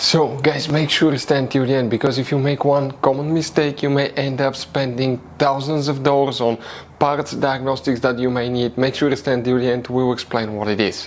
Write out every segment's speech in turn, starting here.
So guys, make sure to stay until the end, because if you make one common mistake, you may end up spending thousands of dollars on parts, diagnostics that you may need. Make sure to stay until the end, we will explain what it is.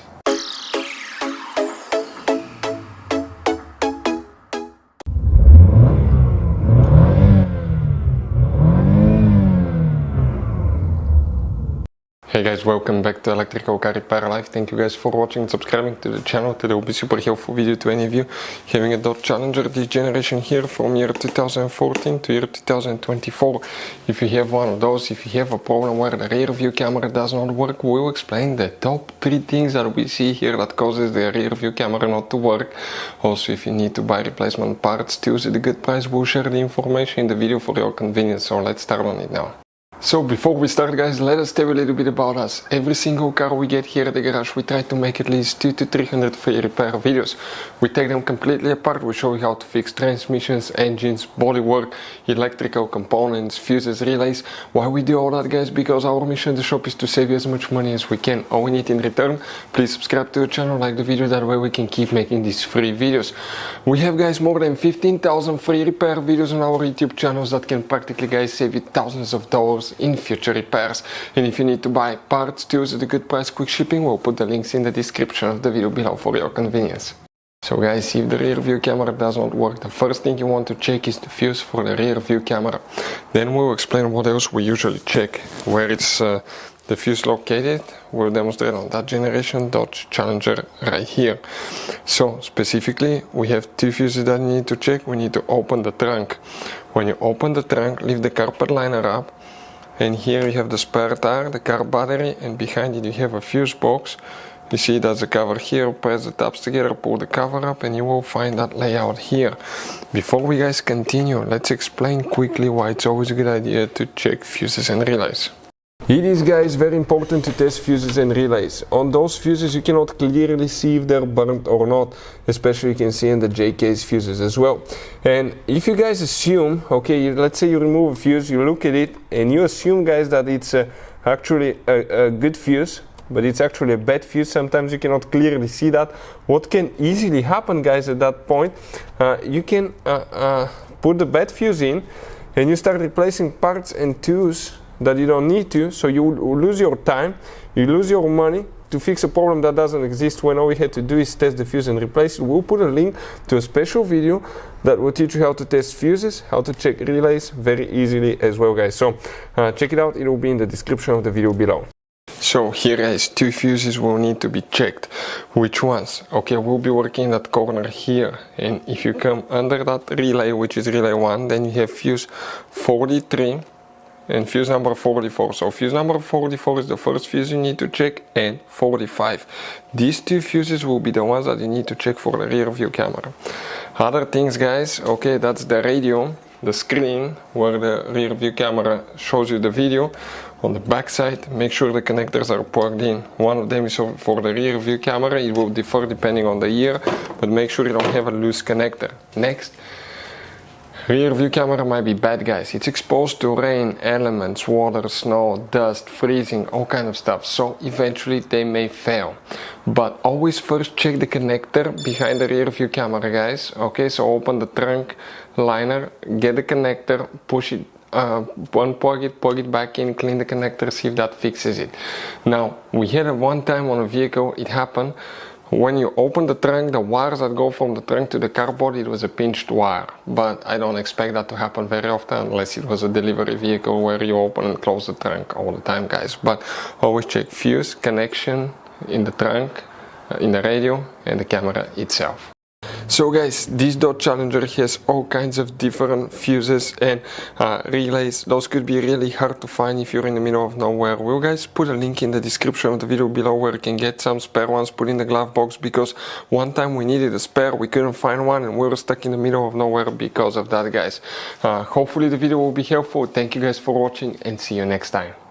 Hey guys, welcome back to Electrical Car Repair Live. Thank you guys for watching and subscribing to the channel. Today will be super helpful video to any of you having a Dodge Challenger this generation here from year 2014 to year 2024. If you have one of those, if you have a problem where the rear view camera does not work, we'll explain the top 3 things that we see here that causes the rear view camera not to work. Also, if you need to buy replacement parts, choose at a good price. We'll share the information in the video for your convenience. So let's start on it now. So before we start guys, let us tell you a little bit about us. Every single car we get here at the garage, we try to make at least 200 to 300 free repair videos. We take them completely apart, we show you how to fix transmissions, engines, bodywork, electrical components, fuses, relays. Why we do all that guys? Because our mission at the shop is to save you as much money as we can. All we need in return, please subscribe to the channel, like the video, that way we can keep making these free videos. We have guys more than 15,000 free repair videos on our YouTube channels that can practically guys save you thousands of dollars in future repairs. And if you need to buy parts, tools at a good price, quick shipping, we'll put the links in the description of the video below for your convenience. So guys, if the rear view camera does not work, the first thing you want to check is the fuse for the rear view camera. Then we'll explain what else we usually check. Where it's the fuse located, we'll demonstrate on that generation Dodge Challenger right here. So specifically, we have 2 fuses that you need to check. We need to open the trunk. When you open the trunk, leave the carpet liner up. And here you have the spare tire, the car battery, and behind it you have a fuse box. You see that's the cover here. Press the tabs together, pull the cover up, and you will find that layout here. Before we guys continue, let's explain quickly why it's always a good idea to check fuses and relays. It is guys very important to test fuses and relays. On those fuses you cannot clearly see if they're burnt or not, especially you can see in the J-case fuses as well. And if you guys assume, okay, let's say you remove a fuse, you look at it and you assume guys that it's actually a good fuse, but it's actually a bad fuse. Sometimes you cannot clearly see that. What can easily happen guys at that point, you can put the bad fuse in and you start replacing parts and tools that you don't need to, so you lose your time, you lose your money to fix a problem that doesn't exist, when all we had to do is test the fuse and replace it. We'll put a link to a special video that will teach you how to test fuses, how to check relays very easily as well guys. So check it out, it will be in the description of the video below. So here guys, 2 fuses will need to be checked. Which ones? Okay, we'll be working that corner here, and if you come under that relay, which is relay 1, then you have fuse 43 and fuse number 44. So fuse number 44 is the first fuse you need to check, and 45. These 2 fuses will be the ones that you need to check for the rear view camera. Other things guys, okay, that's the radio, the screen where the rear view camera shows you the video. On the back side, make sure the connectors are plugged in. One of them is for the rear view camera. It will differ depending on the year, but make sure you don't have a loose connector. Next, rear view camera might be bad guys. It's exposed to rain, elements, water, snow, dust, freezing, all kind of stuff. So eventually they may fail. But always first check the connector behind the rear view camera guys. Okay, so open the trunk liner, get the connector, push it, unplug it back in, clean the connector, see if that fixes it. Now, we had it one time on a vehicle, it happened. When you open the trunk, the wires that go from the trunk to the car body, it was a pinched wire. But I don't expect that to happen very often unless it was a delivery vehicle where you open and close the trunk all the time guys. But always check fuse, connection in the trunk, in the radio, and the camera itself. So guys, this Dodge Challenger has all kinds of different fuses and relays. Those could be really hard to find if you're in the middle of nowhere. We'll guys put a link in the description of the video below where you can get some spare ones put in the glove box, because one time we needed a spare, we couldn't find one, and we were stuck in the middle of nowhere because of that guys. Hopefully the video will be helpful. Thank you guys for watching, and see you next time.